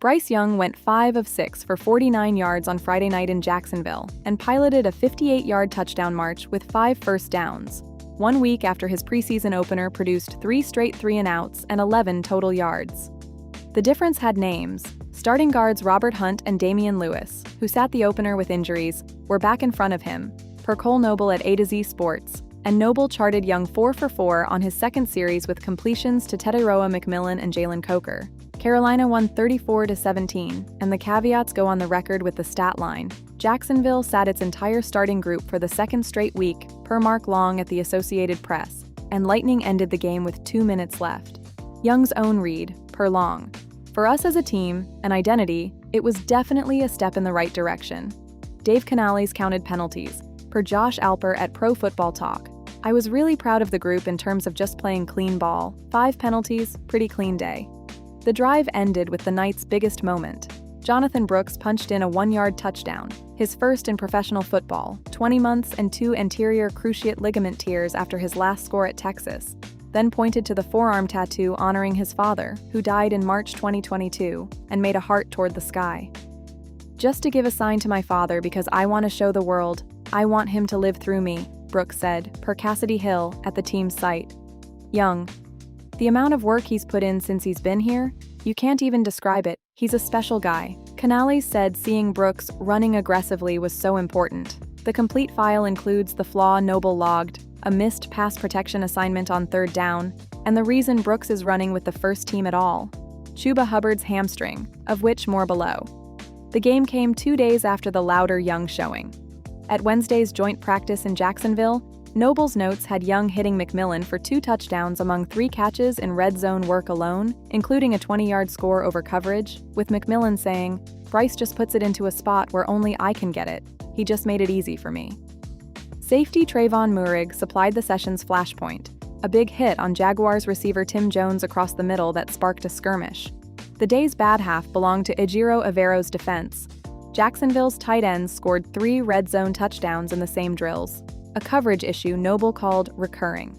Bryce Young went 5 of 6 for 49 yards on Friday night in Jacksonville and piloted a 58-yard touchdown march with 5 first downs. 1 week after his preseason opener produced 3 straight 3-and-outs and 11 total yards. The difference had names. Starting guards Robert Hunt and Damien Lewis, who sat the opener with injuries, were back in front of him, per Cole Noble at A to Z Sports, and Noble charted Young 4 for 4 on his second series with completions to Teddyroa McMillan and Jalen Coker. Carolina won 34-17, and the caveats go on the record with the stat line. Jacksonville sat its entire starting group for the second straight week, per Mark Long at the Associated Press, and Lightning ended the game with 2 minutes left. Young's own read, per Long. For us as a team, an identity, it was definitely a step in the right direction. Dave Canales counted penalties, per Josh Alper at Pro Football Talk. I was really proud of the group in terms of just playing clean ball. 5 penalties, pretty clean day. The drive ended with the night's biggest moment. Jonathon Brooks punched in a 1-yard touchdown, his first in professional football, 20 months and 2 anterior cruciate ligament tears after his last score at Texas, then pointed to the forearm tattoo honoring his father, who died in March 2022, and made a heart toward the sky. "Just to give a sign to my father because I want to show the world, I want him to live through me," Brooks said, per Cassidy Hill at the team's site. Young. "The amount of work he's put in since he's been here, you can't even describe it. He's a special guy." Canales said seeing Brooks running aggressively was so important. The complete file includes the flaw Noble logged, a missed pass protection assignment on 3rd down, and the reason Brooks is running with the first team at all. Chuba Hubbard's hamstring, of which more below. The game came 2 days after the louder Young showing. At Wednesday's joint practice in Jacksonville, Noble's notes had Young hitting McMillan for 2 touchdowns among 3 catches in red zone work alone, including a 20-yard score over coverage, with McMillan saying, "Bryce just puts it into a spot where only I can get it. He just made it easy for me." Safety Trayvon Murig supplied the session's flashpoint, a big hit on Jaguars receiver Tim Jones across the middle that sparked a skirmish. The day's bad half belonged to Ejiro Avero's defense. Jacksonville's tight ends scored 3 red zone touchdowns in the same drills, a coverage issue Noble called recurring.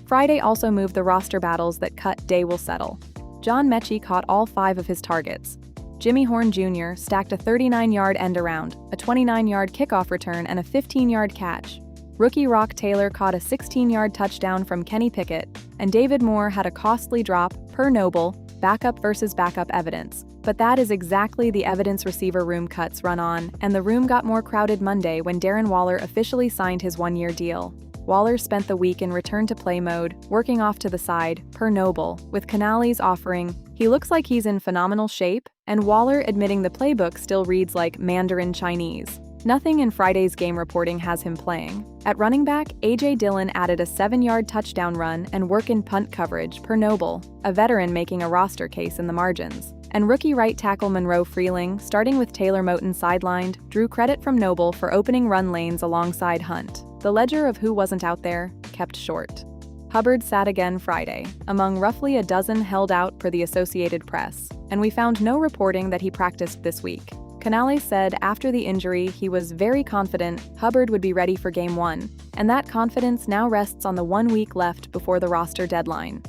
Friday also moved the roster battles that cut Day will settle. John Mechie caught all 5 of his targets. Jimmy Horn Jr. stacked a 39-yard end-around, a 29-yard kickoff return, and a 15-yard catch. Rookie Rock Taylor caught a 16-yard touchdown from Kenny Pickett, and David Moore had a costly drop, per Noble, backup versus backup evidence. But that is exactly the evidence receiver room cuts run on, and the room got more crowded Monday when Darren Waller officially signed his 1-year deal. Waller spent the week in return-to-play mode, working off to the side, per Noble, with Canales offering, "He looks like he's in phenomenal shape," and Waller admitting the playbook still reads like Mandarin Chinese. Nothing in Friday's game reporting has him playing. At running back, A.J. Dillon added a 7-yard touchdown run and work in punt coverage, per Noble, a veteran making a roster case in the margins. And rookie right tackle Monroe Freeling, starting with Taylor Moton sidelined, drew credit from Noble for opening run lanes alongside Hunt. The ledger of who wasn't out there kept short. Hubbard sat again Friday, among roughly a dozen held out per the Associated Press, and we found no reporting that he practiced this week. Canales said after the injury he was very confident Hubbard would be ready for Game 1, and that confidence now rests on the 1 week left before the roster deadline.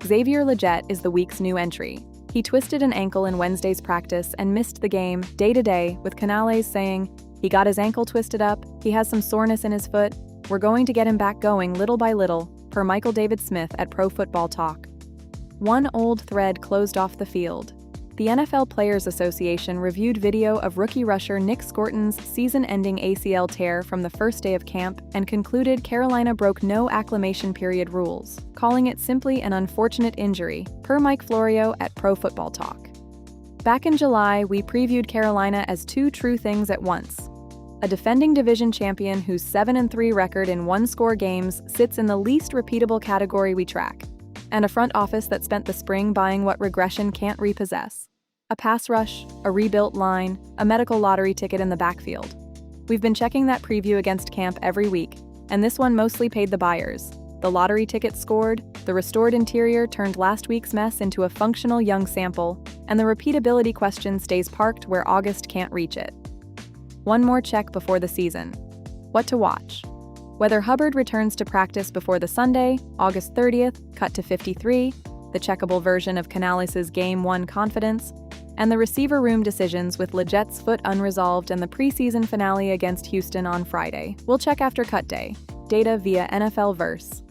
Xavier Legette is the week's new entry. He twisted an ankle in Wednesday's practice and missed the game day-to-day, with Canales saying, "He got his ankle twisted up, he has some soreness in his foot, we're going to get him back going little by little," per Michael David Smith at Pro Football Talk. One old thread closed off the field. The NFL Players Association reviewed video of rookie rusher Nick Scorton's season-ending ACL tear from the first day of camp and concluded Carolina broke no acclimation period rules, calling it simply an unfortunate injury, per Mike Florio at Pro Football Talk. Back in July, we previewed Carolina as 2 true things at once. A defending division champion whose 7-3 record in one-score games sits in the least repeatable category we track, and a front office that spent the spring buying what regression can't repossess. A pass rush, a rebuilt line, a medical lottery ticket in the backfield. We've been checking that preview against camp every week, and this one mostly paid the buyers. The lottery ticket scored, the restored interior turned last week's mess into a functional Young sample, and the repeatability question stays parked where August can't reach it. One more check before the season. What to watch? Whether Hubbard returns to practice before the Sunday, August 30th, cut to 53, the checkable version of Canales' Game 1 confidence, And the receiver room decisions with Legette's foot unresolved and the preseason finale against Houston on Friday. We'll check after cut day. Data via NFL Verse.